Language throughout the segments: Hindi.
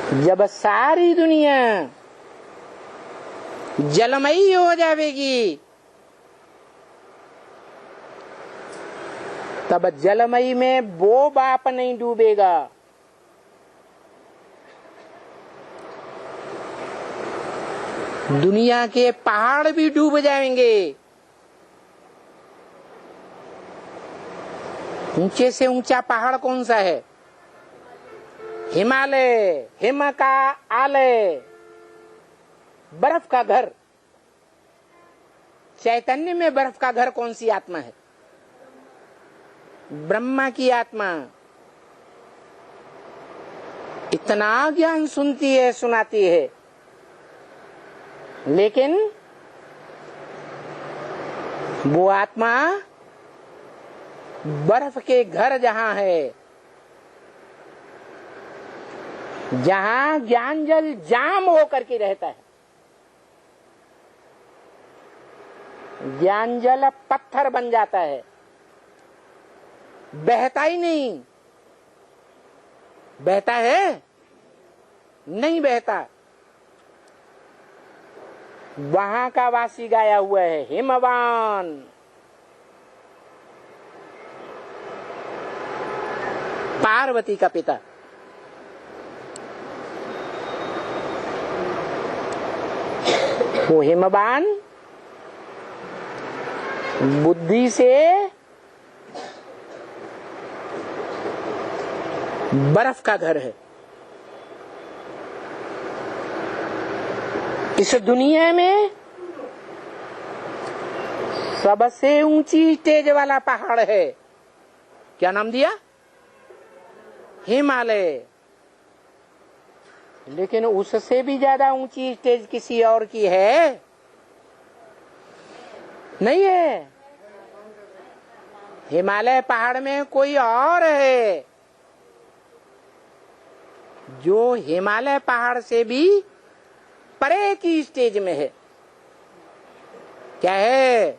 जब सारी दुनिया जलमयी हो जाएगी तब जलमयी में वो बाप नहीं डूबेगा। दुनिया के पहाड़ भी डूब जाएंगे। ऊंचे से ऊंचा पहाड़ कौन सा है? हिमालय, हिम का आलय, बर्फ का घर। चैतन्य में बर्फ का घर कौन सी आत्मा है? ब्रह्मा की आत्मा। इतना ज्ञान सुनती है, सुनाती है, लेकिन वो आत्मा बर्फ के घर जहां है, जहां ज्ञान जल जाम होकर के रहता है, ज्ञान जल पत्थर बन जाता है, बहता ही नहीं। बहता है? नहीं बहता। वहां का वासी गाया हुआ है, हिमवान। पार्वती का पिता। वो हिमवान बुद्धि से बर्फ का घर है। इस दुनिया में सबसे ऊंची स्टेज वाला पहाड़ है। क्या नाम दिया? हिमालय। लेकिन उससे भी ज्यादा ऊंची स्टेज किसी और की है? नहीं है। हिमालय पहाड़ में कोई और है जो हिमालय पहाड़ से भी परे की स्टेज में है। क्या है?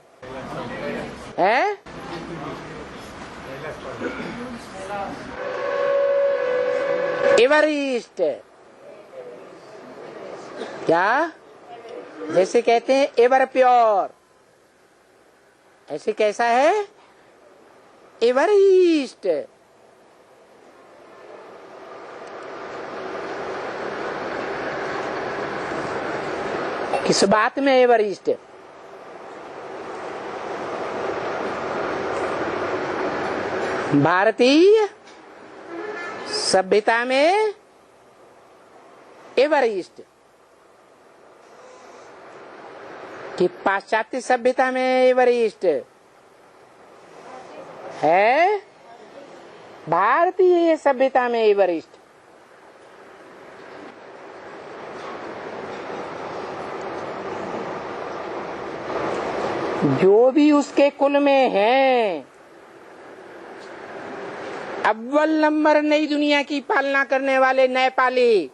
एवरेस्ट। क्या? जैसे कहते हैं एवर प्योर, ऐसे कैसा है? एवरेस्ट। किस बात में एवरेस्ट? भारतीय सभ्यता में एवरेस्ट, कि पाश्चात्य सभ्यता में एवरेस्ट है? भारतीय सभ्यता में एवरेस्ट। जो भी उसके कुल में है, अव्वल नंबर नई दुनिया की पालना करने वाले नेपाली,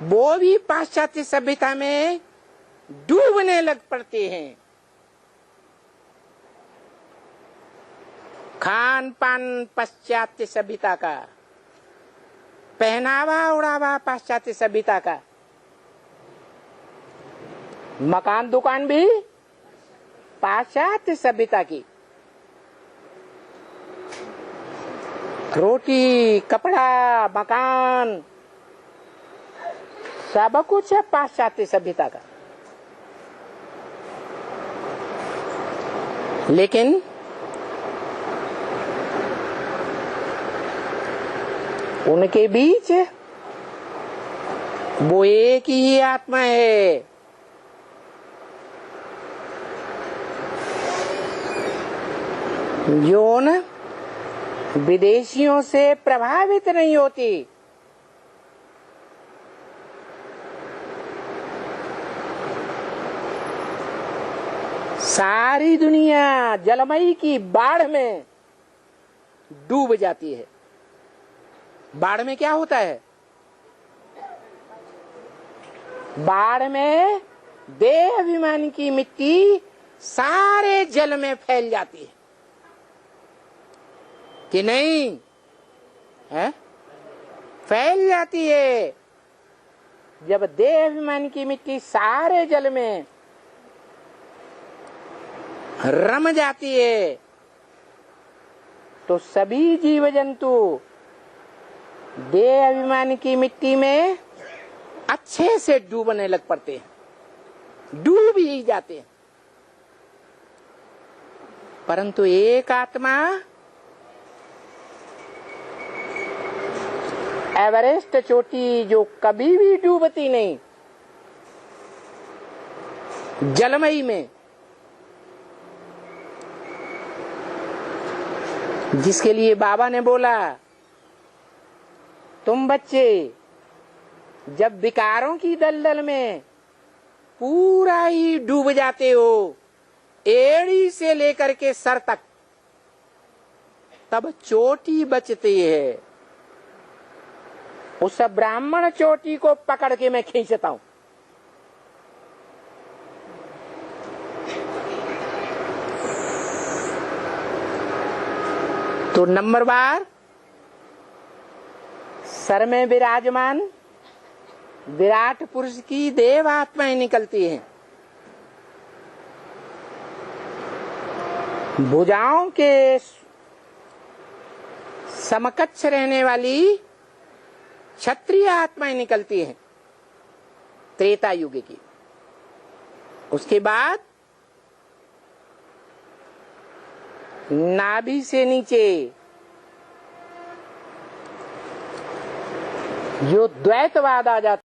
वो भी पाश्चात्य सभ्यता में डूबने लग पड़ते हैं। खान पान पाश्चात्य सभ्यता का, पहनावा उड़ावा पाश्चात्य सभ्यता का, मकान दुकान भी पाश्चात्य सभ्यता की, रोटी कपड़ा मकान सब कुछ है पाश्चात्य सभ्यता का। लेकिन उनके बीच वो एक ही आत्मा है। जो न विदेशियों से प्रभावित नहीं होती। सारी दुनिया जलमयी की बाढ़ में डूब जाती है। बाढ़ में क्या होता है? बाढ़ में देह अभिमान की मिट्टी सारे जल में फैल जाती है कि नहीं है? फैल जाती है। जब देह अभिमान की मिट्टी सारे जल में रम जाती है तो सभी जीव जंतु देह अभिमान की मिट्टी में अच्छे से डूबने लग पड़ते हैं, डूब ही जाते हैं। परंतु एक आत्मा एवरेस्ट चोटी जो कभी भी डूबती नहीं, जलमयी में, जिसके लिए बाबा ने बोला तुम बच्चे जब विकारों की दलदल में पूरा ही डूब जाते हो, एड़ी से लेकर के सर तक, तब चोटी बचती है। उस ब्राह्मण चोटी को पकड़ के मैं खींचता हूं। तो नंबर बार सर में विराजमान विराट पुरुष की देव आत्माएं निकलती हैं। भुजाओं के समकक्ष रहने वाली क्षत्रिय आत्माएं निकलती हैं त्रेता युग की। उसके बाद नाभि से नीचे जो द्वैतवाद आ जाता